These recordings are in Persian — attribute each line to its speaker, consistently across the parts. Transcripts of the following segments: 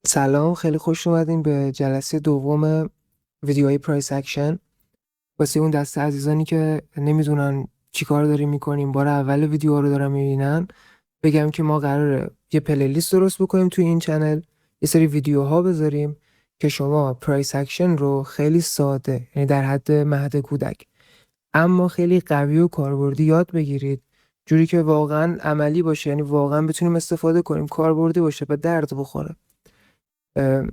Speaker 1: سلام، خیلی خوش اومدین به جلسه دوم ویدیوهای پرایس اکشن. واسه اون دسته عزیزانی که نمیدونن چی کار داریم میکنیم، بار اول ویدیو رو دارن میبینن، بگم که ما قراره یه پلیلیست درست بکنیم توی این چنل، یه سری ویدیوها بذاریم که شما پرایس اکشن رو خیلی ساده، یعنی در حد مهد کودک، اما خیلی قوی و کاربردی یاد بگیرید، جوری که واقعا عملی باشه، یعنی واقعا بتونیم استفاده کنیم، کاربردی باشه، به درد بخوره.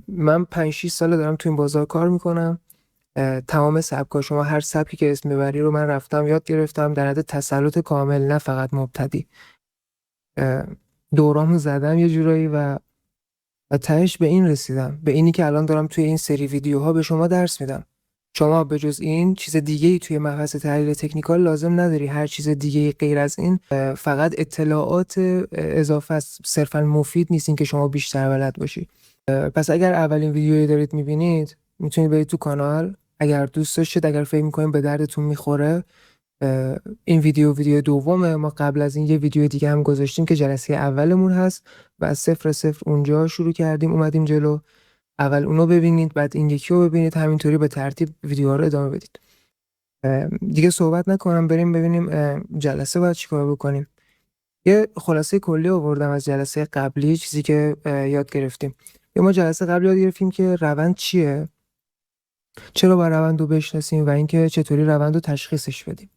Speaker 1: من 5-6 ساله دارم تو این بازار کار میکنم. تمام سبکا، شما هر سبکی که اسم ببری رو من رفتم یاد گرفتم، در حد تسلط کامل، نه فقط مبتدی. دورامو زدم یه جورایی و تهش به این رسیدم، به اینی که الان دارم توی این سری ویدیوها به شما درس میدم. شما به جز این چیز دیگه ای توی مبحث تحلیل تکنیکال لازم نداری، هر چیز دیگه ای غیر از این فقط اطلاعات اضافه است، صرفا مفید نیست این که شما بیشتر بلد باشی. پس اگر اولین ویدیویی دارید میبینید، میتونید برید تو کانال. اگر دوست داشتید، اگر فکر میکنید به دردتون میخوره، این ویدیو دومه. ما قبل از این یه ویدیو دیگه هم گذاشتیم که جلسه اولمون هست و از صفر اونجا شروع کردیم اومدیم جلو. اول اونو ببینید، بعد این یکی رو ببینید، همینطوری به ترتیب ویدیوها رو ادامه بدید. دیگه صحبت نکنم، بریم ببینیم جلسه باید چیکار بکنیم. یه خلاصه کلی آوردم از جلسه قبلی، چیزی که یاد گرفتیم. ما جلسه قبل یاد گرفتیم که روند چیه، چرا باید روند رو بشناسیم و اینکه چطوری روند رو تشخیصش بدیم.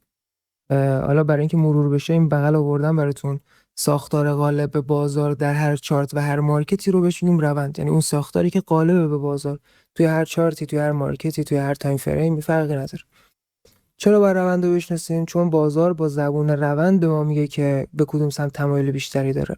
Speaker 1: حالا برای اینکه مرور بشه، این بغل آوردم براتون ساختار قالب بازار در هر چارت و هر مارکتی رو بشونیم روند، یعنی اون ساختاری که قالب به بازار توی هر چارتی، توی هر مارکتی، توی هر تایم فریم فرقی نداره. چرا باید روند رو بشناسیم؟ چون بازار با زبون روند به ما میگه که به کدوم سمت تمایل بیشتری داره.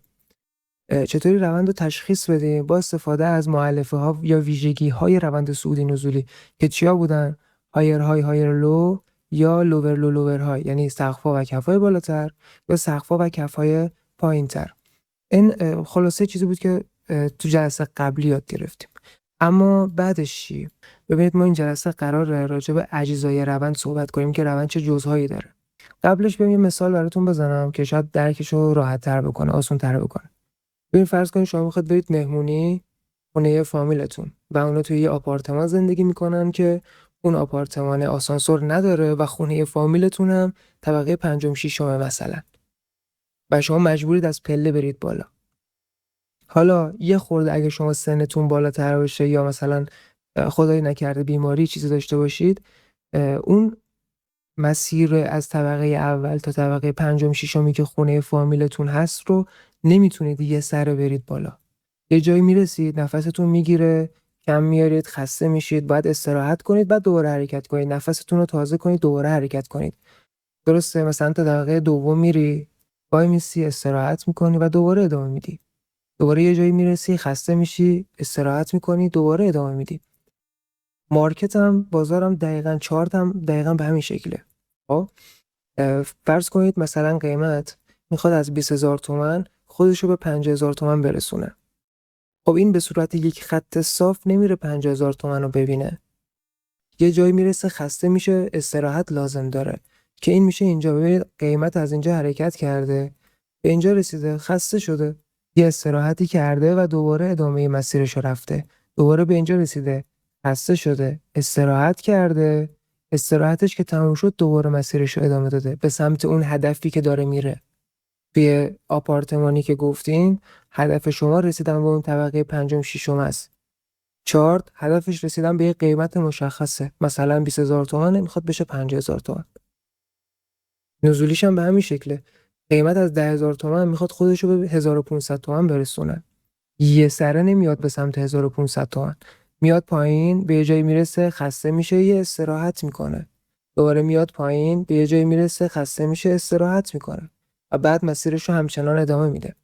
Speaker 1: چطوری روند رو تشخیص بدیم؟ با استفاده از مؤلفه ها یا ویژگی های روند صعودی نزولی که چیا بودن؟ هایر های هایر لو یا لوور لو لوور های، یعنی سقف‌ها و کف‌های بالاتر یا سقف‌ها و کف‌های پایین‌تر. این خلاصه چیزی بود که تو جلسه قبلی یاد گرفتیم. اما بعدش چی؟ ببینید، ما این جلسه قراره راجع به اجزای روند صحبت کنیم که روند چه جزئهایی داره. قبلش بریم یه مثال براتون بزنم که شاید درکشو راحت‌تر بکنه، آسان‌تر بکنه. ببین، فرض کنید شما میخواد برید مهمونی خونه فامیلتون و اونا توی یه آپارتمان زندگی میکنن که اون آپارتمان آسانسور نداره و خونه فامیلتون هم طبقه پنجم ششم مثلا، و شما مجبورید از پله برید بالا. حالا یه خورده اگه شما سنتون بالاتر باشه یا مثلا خدای نکرده بیماری چیزی داشته باشید، اون مسیر از طبقه اول تا طبقه پنجم ششمی که خونه فامیلتون هست رو نمیتونید یه سره برید بالا. یه جایی میرسید نفستون میگیره، کم میارید، خسته میشید، باید استراحت کنید، بعد دوباره حرکت کنید، نفستون رو تازه کنید، دوباره حرکت کنید. درسته؟ مثلا تا دقیقه دوم میری، وای میسی، استراحت میکنی و دوباره ادامه میدی. دوباره یه جایی میرسی، خسته میشی، استراحت میکنی، دوباره ادامه میدی. مارکت هم، بازارم دقیقاً، چارت هم دقیقاً به همین شکله. خب فرض کنید مثلا قیمت میخواد از 20,000 تومان خودشو به 50,000 تومان برسونه. خب این به صورت یک خط صاف نمیره 50,000 تومان رو ببینه. یه جایی میرسه، خسته میشه، استراحت لازم داره که این میشه اینجا. ببینید قیمت از اینجا حرکت کرده، به اینجا رسیده، خسته شده، یه استراحتی کرده و دوباره ادامه مسیرش رو رفته. دوباره به اینجا رسیده، خسته شده، استراحت کرده، استراحتش که تموم شد دوباره مسیرش رو ادامه داده به سمت اون هدفی که داره میره. توی آپارتمانی که گفتین، هدف شما رسیدن به اون طبقه پنجم ششم است. چارت هدفش رسیدن به یه قیمت مشخصه، مثلا 20,000 تومانه، میخواد بشه 50,000 تومان. نزولیش هم به همین شکله. قیمت از 10,000 تومان میخواد خودش رو به 1,500 تومان برسونه. یه سره نمیاد به سمت 1,500 تومان، میاد پایین، به یه جایی میرسه، خسته میشه، یه استراحت میکنه. دوباره میاد پایین، به یه جایی میرسه، خسته میشه، استراحت میکنه و بعد مسیرش رو همچنان ادامه میده.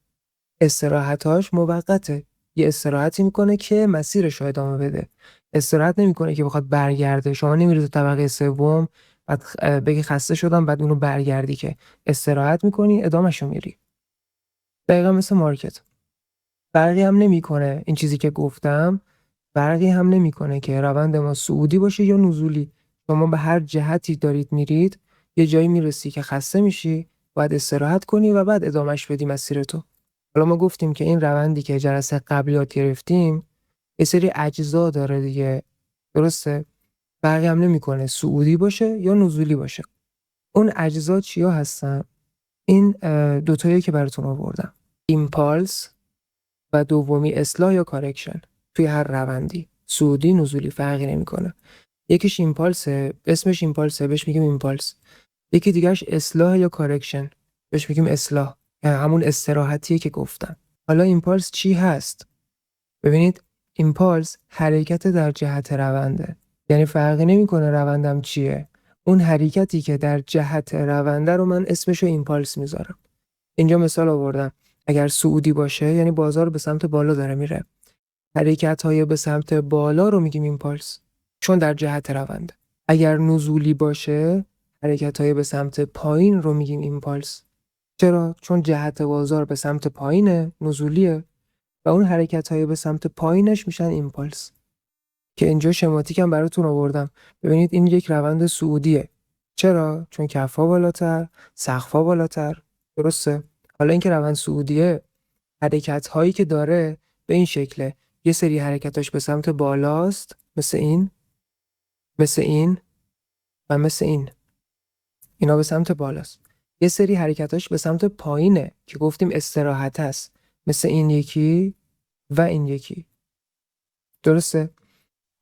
Speaker 1: استراحتاش موقته، یه استراحتی میکنه که مسیرش رو ادامه بده. استراحت نمیکنه که بخواد برگرده. شما نمیری تو طبقه سوم بعد بگی خسته شدم بعد اونو برگردی، که استراحت میکنی، ادامهشو میری. دقیقا مثل مارکت. فرقی هم نمیکنه این چیزی که گفتم، فرقی هم نمیکنه که روند ما صعودی باشه یا نزولی. شما به هر جهتی دارید میرید، یه جایی میرسی که خسته میشی، باید استراحت کنی و بعد ادامهش بدی مسیرتو. حالا ما گفتیم که این روندی که جلسه قبل یاد گرفتیم یه سری اجزا داره دیگه، درسته؟ فرقی هم نمیکنه صعودی باشه یا نزولی باشه. اون اجزا چیا هستن؟ این دوتایی که براتون آوردم، ایمپالس و دومی اصلاح یا کارکشن. توی هر روندی صعودی نزولی فرقی نمیکنه. یکیش ایمپالسه، اسمش ایمپالسه، بهش میگیم ایمپالس. یکی دیگهش اصلاح یا کارکشن، بهش میگیم اصلاح، یعنی همون استراحتیه که گفتم. حالا ایمپالس چی هست؟ ببینید، ایمپالس حرکت در جهت رونده، یعنی فرقی نمیکنه روندم چیه، اون حرکتی که در جهت رونده رو من اسمشو ایمپالس میذارم. اینجا مثال آوردم، اگر صعودی باشه یعنی بازار به سمت بالا داره میره، حرکت‌های به سمت بالا رو میگیم ایمپالس، چون در جهت رونده. اگر نزولی باشه حرکت‌های به سمت پایین رو میگیم ایمپالس. چرا؟ چون جهت بازار به سمت پایینه، نزولیه، و اون حرکت‌های به سمت پایینش میشن ایمپالس که اینجا شماتیک هم براتون آوردم. ببینید این یک روند صعودیه. چرا؟ چون کف‌ها بالاتر، سقف‌ها بالاتر، درسته؟ حالا اینکه روند صعودیه، حرکت‌هایی که داره به این شکله، یه سری حرکتاش به سمت بالاست، مثل این، مثل این و مثل این. اینا به سمت بالاست. یه سری حرکتاش به سمت پایینه که گفتیم استراحت است، مثل این یکی و این یکی. درسته؟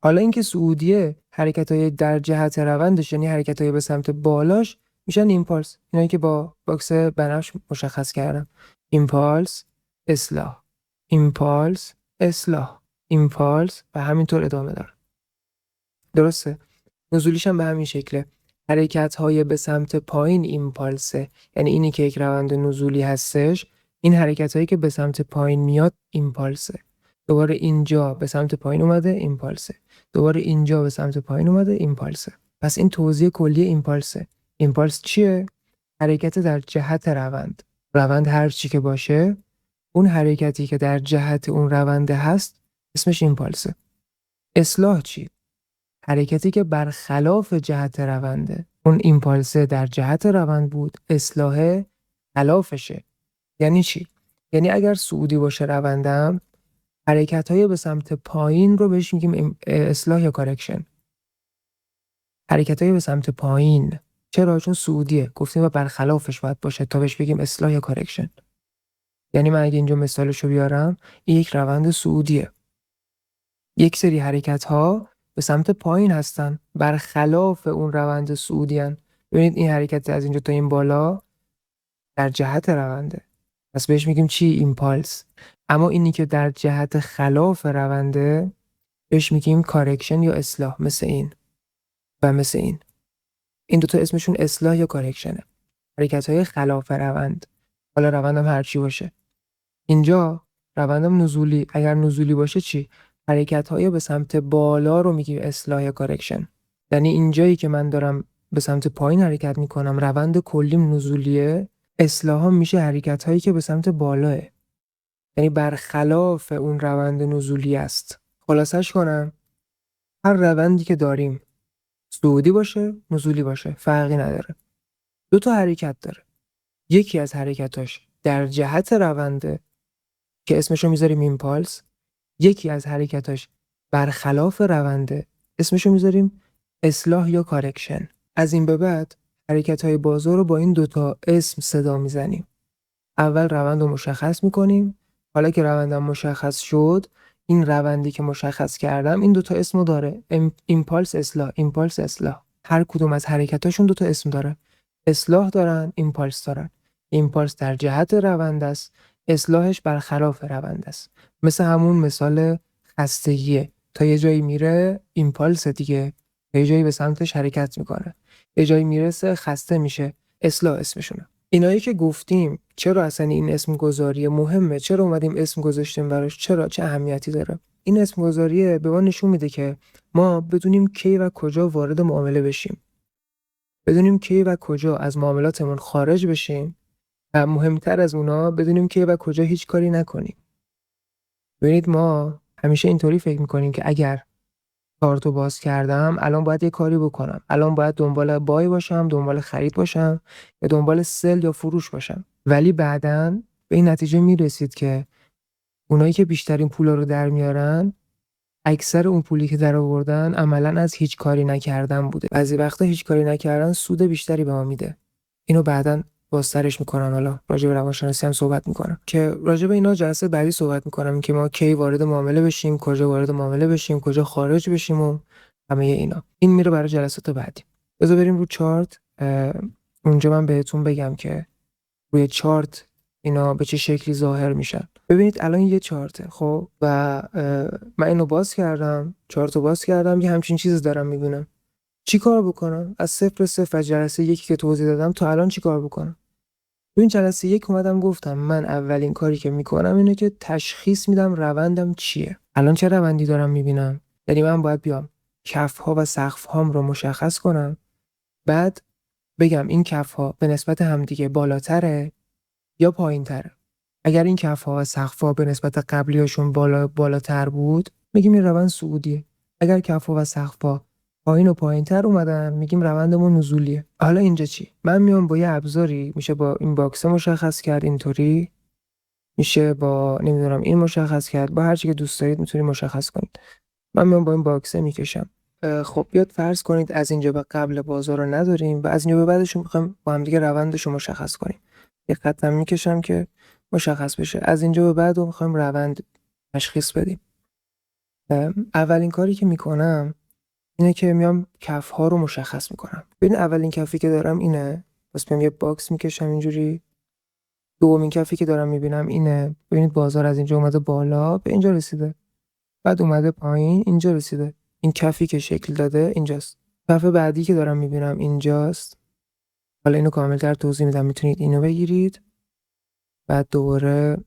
Speaker 1: حالا اینکه صعودیه، حرکتای در جهت روندش یعنی حرکتای به سمت بالاش میشن ایمپالس. اینایی که با باکس بنفش مشخص کردم. ایمپالس، اصلاح، ایمپالس، اصلاح، ایمپالس و همینطور ادامه داره. درسته؟ نزولیش هم به همین شکله. حرکت‌های به سمت پایین ایمپالسه، یعنی اینی که یک روند نزولی هستش، این حرکت‌هایی که به سمت پایین میاد ایمپالسه. دوباره اینجا به سمت پایین اومده ایمپالسه. دوباره اینجا به سمت پایین اومده ایمپالسه. پس این توضیح کلی ایمپالسه. ایمپالس چیه؟ حرکت در جهت روند. روند هر چی که باشه، اون حرکتی که در جهت اون رونده هست اسمش ایمپالسه. اصلاح چی؟ حرکتی که برخلاف جهت رونده. اون ایمپالسه در جهت روند بود، اصلاح خلافشه. یعنی چی؟ یعنی اگر صعودی باشه روندم، حرکت‌های به سمت پایین رو بهش میگیم اصلاح یا کارکشن. حرکت‌های به سمت پایین. چرا؟ چون صعودیه، گفتیم و برخلافش باید باشه تا بهش بگیم اصلاح یا کارکشن. یعنی من اگه اینجا مثالشو بیارم، این یک روند صعودیه. یک سری حرکت‌ها به سمت پایین هستن، برخلاف اون روند صعودی هن. ببینید این حرکت از اینجا تا این بالا در جهت رونده، پس بهش میگیم چی؟ ایمپالس. اما اینی که در جهت خلاف رونده بهش میگیم کارکشن یا اصلاح، مثل این و مثل این. این دوتا اسمشون اصلاح یا کارکشنه، حرکت‌های خلاف روند. حالا روندم هرچی باشه. اینجا روندم نزولی، اگر نزولی باشه چی؟ حرکت‌های به سمت بالا رو میگیم اصلاح یا کارکشن. یعنی اینجایی که من دارم به سمت پایین حرکت میکنم، روند کلیم نزولیه، اصلاح ها میشه حرکت‌هایی که به سمت بالاه، یعنی برخلاف اون روند نزولی است. خلاصش کنم، هر روندی که داریم صعودی باشه نزولی باشه فرقی نداره، دو تا حرکت داره. یکی از حرکتاش در جهت رونده که اسمشو میذاریم ایمپالس، یکی از حرکتاش برخلاف رونده اسمشو میذاریم اصلاح یا کارکشن. از این به بعد حرکت‌های بازار رو با این دوتا اسم صدا میزنیم. اول روند رو مشخص میکنیم، حالا که روندم مشخص شد، این روندی که مشخص کردم این دوتا اسمو داره، ایمپالس اصلاح، ایمپالس اصلاح. هر کدوم از حرکتاشون دوتا اسم داره، اصلاح دارن، ایمپالس دارن. ایمپالس در جهت روند است، اصلاحش برخلاف روند است. مثل همون مثال خستگیه، تا یه جایی میره ایمپالس دیگه، تا یه جایی به سمتش حرکت میکنه، یه جایی میرسه خسته میشه، اصلاح اسمشونه. اینایی که گفتیم چرا اصلا این اسم گذاری مهمه، چرا اومدیم اسم گذاشتیم براش، چرا چه اهمیتی داره؟ این اسم گذاریه به ما نشون میده که ما بدونیم کی و کجا وارد معامله بشیم، بدونیم کی و کجا از معاملاتمون خارج بشیم، و مهمتر از اونا بدونیم کی و کجا هیچ کاری نکنیم. ببینید ما همیشه اینطوری فکر میکنیم که اگر کارتو باز کردم الان باید یه کاری بکنم، الان باید دنبال بای باشم، دنبال خرید باشم، یا دنبال سل یا فروش باشم. ولی بعداً به این نتیجه میرسید که اونایی که بیشترین پولا رو در میارن اکثر اون پولی که در آوردن عملاً از هیچ کاری نکردن بوده. بعضی وقتا هیچ کاری نکردن سود بیشتری به ما میده. اینو بعداً بازترش میکنم، حالا راجع به روانشناسی هم صحبت میکنم که راجع به اینا جلسه بعدی صحبت میکنم که ما کی وارد معامله بشیم، کجا وارد معامله بشیم، کجا خارج بشیم و همه اینا. این میره برای جلسات بعدی. بذار بریم رو چارت. اونجا من بهتون بگم که روی چارت اینا به چه شکلی ظاهر میشن. ببینید الان یه چارته خب و من اینو باز کردم، چارتو باز کردم، یه همچین چیزی دارم میبینم. چی کار بکنم؟ از 0 به 0 از جلسه یکی که توضیح دادم تا الان چی کار بکنم؟ تو این جلسه یک اومدم گفتم من اولین کاری که میکنم اینه که تشخیص میدم روندم چیه. الان چه روندی دارم میبینم؟ یعنی من باید بیام کف‌ها و سقف‌هام رو مشخص کنم، بعد بگم این کف‌ها به نسبت همدیگه بالاتره یا پایین‌تره. اگر این کف‌ها و سقف‌ها به نسبت قبلی‌هاشون بالاتر بود، میگیم این روند صعودیه. اگر کف‌ها و سقف‌ها پایین و پایین‌تر اومدن، میگیم روندمون نزولیه. حالا اینجا چی؟ من میام با یه ابزاری، میشه با این باکس مشخص کرد اینطوری، میشه با نمیدونم این مشخص کرد، با هر چی که دوست دارید میتونید مشخص کنید. من میام با این باکس میکشم. خب بیاد فرض کنید از اینجا به قبل بازار رو نداریم و از اینجا به بعدش میخوایم با هم دیگه روندش رو مشخص کنیم. یه خطم میکشم که مشخص بشه. از اینجا به بعد رو میخوایم روند تشخیص بدیم. اولین کاری که میکنم اینه که میام کف ها رو مشخص میکنم. ببین اولین کفی که دارم اینه، پس میام یه باکس میکشم اینجوری. دومین کفی که دارم میبینم اینه. ببینید بازار از اینجا اومده بالا به اینجا رسیده، بعد اومده پایین اینجا رسیده. این کفی که شکل داده اینجاست. کف بعدی که دارم میبینم اینجاست. حالا اینو کاملتر توضیح میدم، میتونید اینو بگیرید، بعد دوباره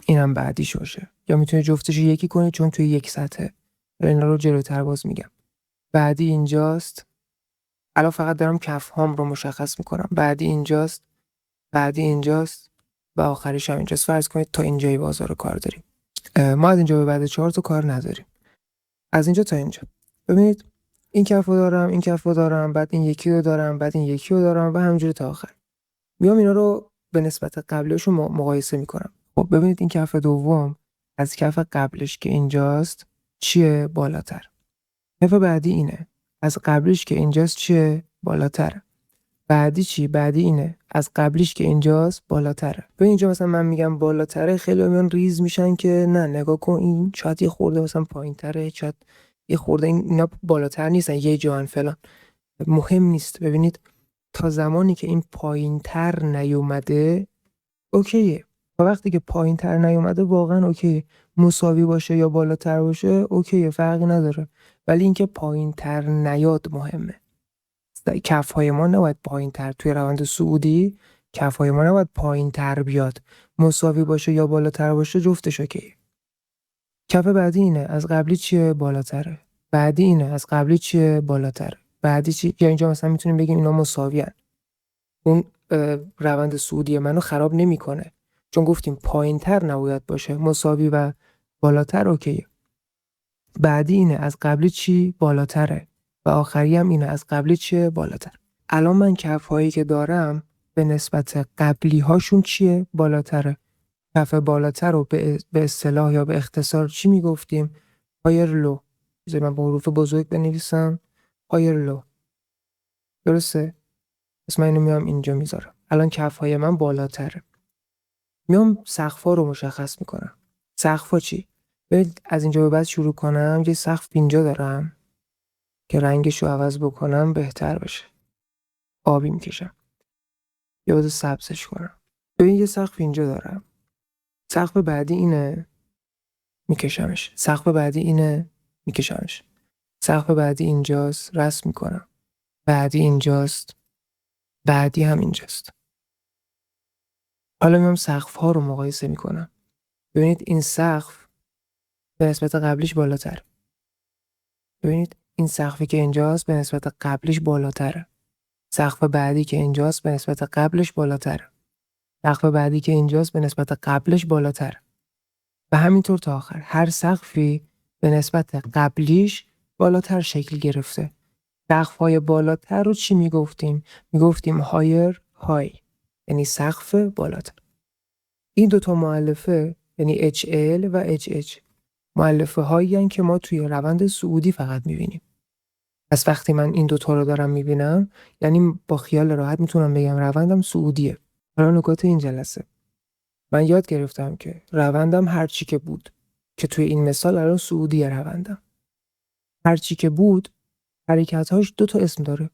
Speaker 1: اینم بعدیش باشه، یا میتونید جفتش یکی کنید چون توی یک سطحه. اینا رو جلوتر باز میگم. بعدی اینجاست. الان فقط دارم کف هام رو مشخص میکنم. بعدی اینجاست، بعدی اینجاست و آخریش هم اینجاست. فرض کنید تا اینجای بازار رو کار داریم. ما از اینجا به بعد چارت رو کار نداریم. از اینجا تا اینجا ببینید این کف رو دارم، این کف رو دارم، بعد این یکی رو دارم، بعد این یکی رو دارم و همینجوری تا آخر. میام اینا رو به نسبت قبلیشون مقایسه میکنم. خب ببینید این کف دوم از کف قبلش که اینجاست چیه؟ بالاتر. کف بعدی اینه، از قبلش که اینجاست چیه؟ بالاتر. بعدی چی؟ بعدی اینه، از قبلیش که اینجاست بالاتره. به اینجا مثلا من میگم بالاتره، خیلی میان ریز میشن که نه نگاه کن این شاید یه خورده مثلا پایینتره، شاید یه خورده اینا بالاتر نیستن، یه جان فلان. مهم نیست. ببینید تا زمانی که این پایینتر نیومده اوکیه. تا وقتی که پایینتر نیومده واقعا اوکیه. مساوی باشه یا بالاتر باشه اوکیه، فرقی نداره. ولی اینکه پایینتر نیاد مهمه. کف‌های ما نباید پایینتر توی روند صعودی، کف‌های ما نباید پایینتر بیاد. مساوی باشه یا بالاتر باشه جفتش اوکیه. کف بعدی اینه، از قبلی چیه؟ بالاتره. بعدی اینه، از قبلی چیه؟ بالاتره. بعدی چی؟ یا اینجا مثلا میتونیم بگیم اینا مساویان. اون روند صعودی منو خراب نمیکنه، چون گفتیم پایینتر نباید باشه، مساوی و بالاتر اوکیه. بعدی اینه، از قبلی چی؟ بالاتره. و آخری هم اینه، از قبلی چیه؟ بالاتر. الان من کف هایی که دارم به نسبت قبلی هاشون چیه؟ بالاتره. کف بالاتر رو به اصطلاح یا به اختصار چی میگفتیم؟ هایر لو. بذار من با حروف بزرگ بنویسم. هایر لو. درسته؟ پس من اینو میام اینجا میذارم. الان کف های من بالاتره. میام سقف ها رو مشخص میکنم. سقف ها چی؟ ببینید از اینجا به بعد شروع کنم، یه سقف اینجا دارم که رنگش رو عوض بکنم بهتر بشه. آبی میکشم یا بذار سبزش کنم. ببین یه سقف اینجا دارم. سقف بعدی اینه، میکشمش. سقف بعدی اینه، میکشمش. سقف بعدی اینجاست، رسم میکنم. بعدی اینجاست، بعدی هم اینجاست. حالا میام سقف ها رو مقایسه میکنم. ببینید این سقف به نسبت قبلیش بالاتر. ببینید این سقفی که اینجاست به نسبت قبلیش بالاتره. سقف بعدی که اینجاست به نسبت قبلش بالاتره. سقف بعدی که اینجاست به نسبت قبلش بالاتره. و همینطور تا آخر. هر سقفی به نسبت قبلیش بالاتر شکل گرفته. سقف‌های بالاتر رو چی میگفتیم؟ میگفتیم هایر های، یعنی سقف بالاتر. این دوتا مؤلفه یعنی HL و HH مؤلفه هایی که ما توی روند صعودی فقط میبینیم. پس وقتی من این دوتا رو دارم میبینم، یعنی با خیال راحت میتونم بگم روندم صعودیه. حالا نکات این جلسه، من یاد گرفتم که روندم هر چی که بود، که توی این مثال الان صعودیه روندم. هر چی که بود حرکت‌هاش 2 تا اسم داره.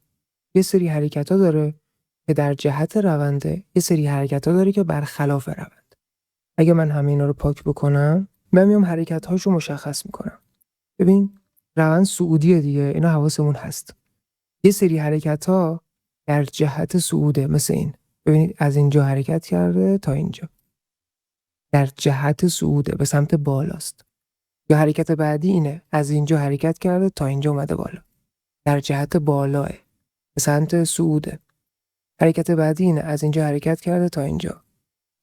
Speaker 1: یه سری حرکت‌ها داره که در جهت رونده، یه سری حرکت‌ها داره که برخلاف روند. اگه من همه اینا رو پاک بکنم، من میام حرکت‌هاشو مشخص میکنم. ببین روند صعودیه دیگه، اینا حواسمون هست. یه سری حرکت‌ها در جهت صعوده، مثل این. ببینید از اینجا حرکت کرده تا اینجا. در جهت صعوده، به سمت بالاست. یا حرکت بعدی اینه، از اینجا حرکت کرده تا اینجا اومده بالا. در جهت بالاه، به سمت صعوده. حرکت بعدی اینه، از اینجا حرکت کرده تا اینجا.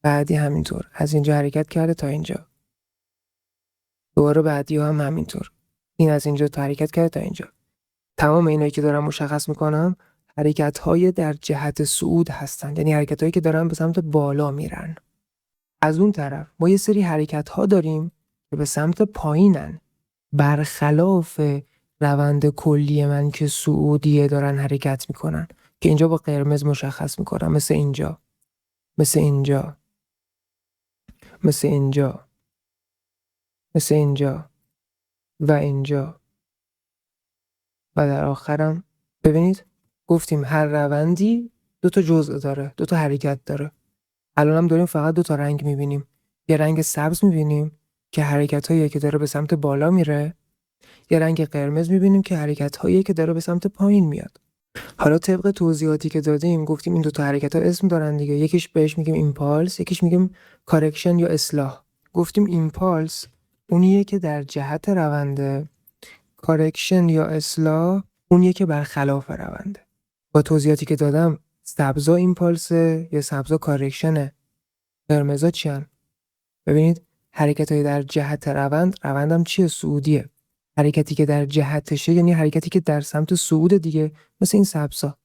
Speaker 1: بعدی همینطور، از اینجا حرکت کرده تا اینجا. دوباره بعدی هم همینطور. این از اینجا تا حرکت کرده تا اینجا. تمام اینایی که دارم مشخص میکنم حرکت‌های در جهت صعود هستند، یعنی حرکت‌هایی که دارن به سمت بالا میرن. از اون طرف ما یه سری حرکت‌ها داریم که به سمت پایینن، برخلاف روند کلی من که صعودیه دارن حرکت میکنن، که اینجا با قرمز مشخص میکنم، مثل اینجا، مثل اینجا، مثل اینجا، مثل اینجا و اینجا و در آخرم. ببینید گفتیم هر روندی 2 تا جزء داره، 2 تا حرکت داره. الان هم داریم فقط 2 تا رنگ میبینیم. یه رنگ سبز میبینیم که حرکت‌هایی که داره به سمت بالا میره، یه رنگ قرمز میبینیم که حرکت‌هایی که داره به سمت پایین میاد. حالا طبق توضیحاتی که دادیم گفتیم این 2 تا حرکت‌ها اسم دارن دیگه. یکیش بهش میگیم ایمپالس، یکیش میگیم کارکشن یا اصلاح. گفتیم ایمپالس اونیه که در جهت رونده، کارکشن یا اصلاح اونیه که برخلاف رونده. با توضیحاتی که دادم سبزا ایمپالسه یا سبزا کارکشنه، قرمزا چیان؟ ببینید حرکت‌های در جهت روندم چیه؟ صعودیه. حرکتی که در جهتشه یعنی حرکتی که در سمت صعود دیگه، مثل این سبزا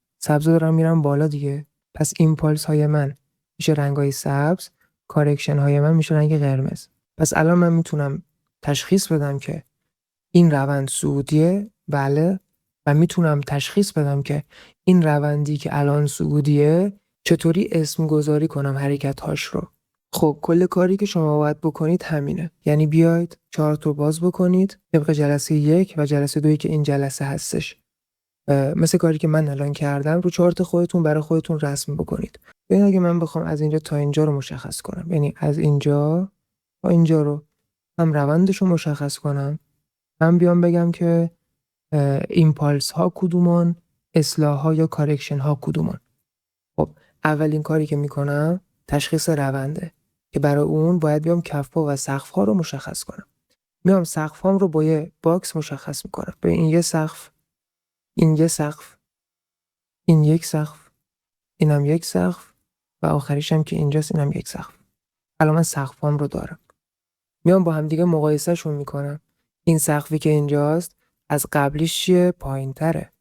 Speaker 1: دارن میرن بالا دیگه. پس ایمپالس های من میشه رنگای سبز، کارکشن های من میشه رنگ قرمز. پس الان من میتونم تشخیص بدم که این روند صعودیه، بله، و میتونم تشخیص بدم که این روندی که الان صعودیه چطوری اسم گذاری کنم حرکت‌هاش رو. خب کل کاری که شما باید بکنید همینه، یعنی بیاید چارت رو باز بکنید طبق جلسه 1 و جلسه 2 که این جلسه هستش، مثل کاری که من الان کردم رو چارت خودتون برای خودتون رسم بکنید. ببین اگه من بخوام از اینجا تا اینجا رو مشخص کنم، یعنی از اینجا تا اینجا رو هم روندش رو مشخص کنم، هم بیام بگم که ایمپالس ها کدومان، اصلاح ها یا کارکشن ها کدومان. خب اولین کاری که میکنم تشخیص رونده که برای اون باید بیام کف‌ها و سقف‌ها رو مشخص کنم. میام سقف‌هام رو با یه باکس مشخص میکنم. به این یه سقف، این یه سقف، این یک سقف، اینم یک سقف و آخریش هم که اینجاست اینم یک سقف. الان من سقف‌هام رو دارم. میام با هم دیگه مقایسه‌شون میکنم. این سقفی که اینجاست از قبلیش چیه؟ پایین‌تره.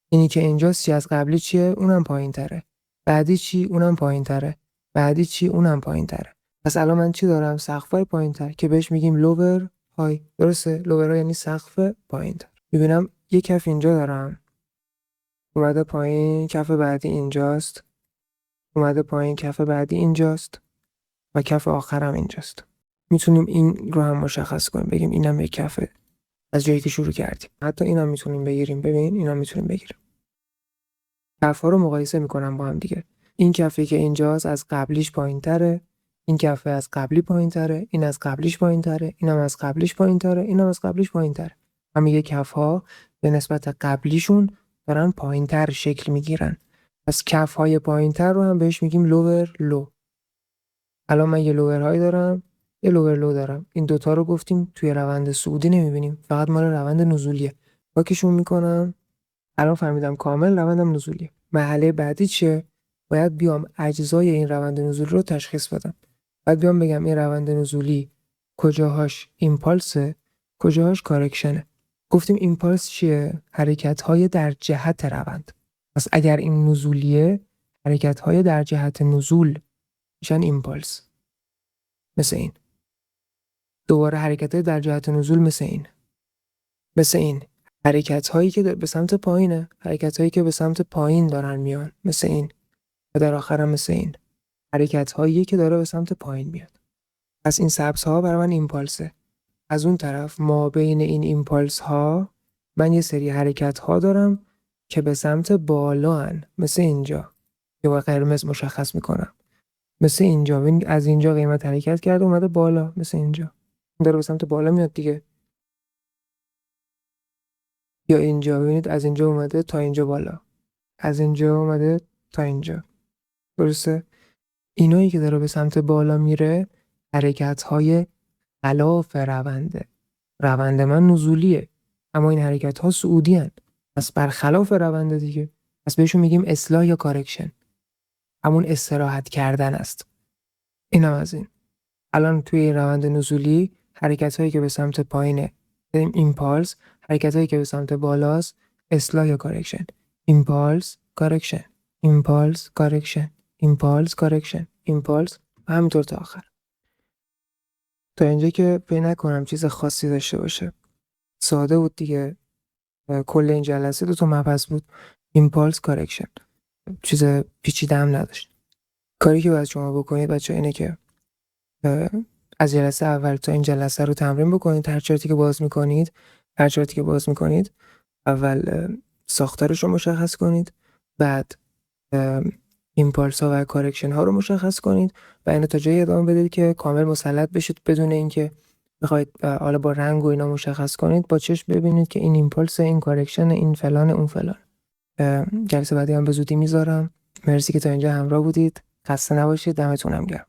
Speaker 1: اینی که اینجاست چی از قبلی چیه؟ اونم پایین‌تره. بعدی چی؟ اونم پایین‌تره. بعدی چی؟ اونم پایین‌تره. پس الان من چی دارم؟ سقف‌های پایین‌تر که بهش میگیم لوور های. درسته؟ لوور ها یعنی سقف پایین‌تر. میبینم یه کف اینجا دارم. اومده پایین، کف بعدی اینجاست. اومده پایین، کف بعدی اینجاست. و کف آخرم اینجاست. میتونیم این رو هم مشخص کنیم. بگیم اینم یک کفه. از جایی که شروع کردیم. حتی اینم میتونیم بگیریم. ببین اینم میتونیم بگیریم. کف‌ها رو مقایسه میکنم با هم دیگه. این کفی که اینجاست از قبلیش پایین‌تره، این کفه از قبلی پایین‌تره، این از قبلیش پایین‌تره، اینم از قبلیش پایین‌تره، اینم از قبلیش پایین‌تره. همه کف‌ها به نسبت قبلیشون دارن پایین‌تر شکل میگیرن. پس کف‌های پایین‌تر رو هم بهش میگیم لوور لو. الان من یه لوورهای دارم، یه لوور لو دارم. این دوتا رو گفتیم توی روند صعودی نمیبینیم، فقط مال روند نزولیه. پاکشون میکنم. الان فهمیدم کامل روندم نزولیه. مرحله بعدی چیه؟ باید بیام اجزای این روند نزولی رو تشخیص بدم. باید بیام بگم این روند نزولی کجاهاش ایمپالسه، کجاهاش کارکشنه. گفتیم ایمپالس چیه؟ حرکت‌های در جهت روند. پس اگر این نزولیه، حرکت‌های در جهت نزول میشن ایمپالس. مثل این. دوباره حرکت در جهت نزول مثل این حرکت هایی که به سمت پایینه، حرکت هایی که به سمت پایین دارن میان مثل این، و در آخرم مثل این حرکت هایی که داره به سمت پایین میاد. پس این سبز ها برای من ایمپالسه. از اون طرف ما بین این ایمپالس ها من یه سری حرکت ها دارم که به سمت بالا هن. مثل اینجا که با قرمز مشخص میکنم، مثل اینجا. ببین از اینجا قیمت حرکت کرده اومده بالا، مثل اینجا داره به سمت بالا میاد دیگه. یا اینجا ببینید از اینجا اومده تا اینجا بالا، از اینجا اومده تا اینجا. درسته؟ اینایی که داره به سمت بالا میره حرکت‌های خلاف رونده. روند من نزولیه اما این حرکت‌ها صعودی هن. پس برخلاف رونده دیگه. پس بهشون میگیم اصلاح یا کارکشن. همون استراحت کردن است. اینم از این. الان توی روند نزولی حرکت‌هایی که به سمت پایینه ایمپالس، حرکت‌هایی که به سمت بالاست اصلاح یا کارکشن. ایمپالس کارکشن، ایمپالس کارکشن، ایمپالس کارکشن، ایمپالس و همینطور تا آخر. تا اینجا که فکر نکنم چیز خاصی داشته باشه. ساده بود دیگه. کل این جلسه 2 تا مبحث بود. ایمپالس کارکشن. چیز پیچیده هم نداشت. کاری که باید شما بکنید بچه‌ها اینه که از جلسه اول تا این جلسه رو تمرین بکنید. هر چارتی که باز میکنید اول ساختارش رو مشخص کنید، بعد ایمپالس ها و کارکشن ها رو مشخص کنید و اینو تا جایی ادامه بدید که کامل مسلط بشید بدون اینکه بخواید حالا با رنگ و اینا مشخص کنید. با چشم ببینید که این ایمپالس، این کارکشن، این فلان، اون فلان. جلسه بعدی هم به زودی میذارم. مرسی که تا اینجا همراه بودید. خسته نباشید. دمتونم گرم.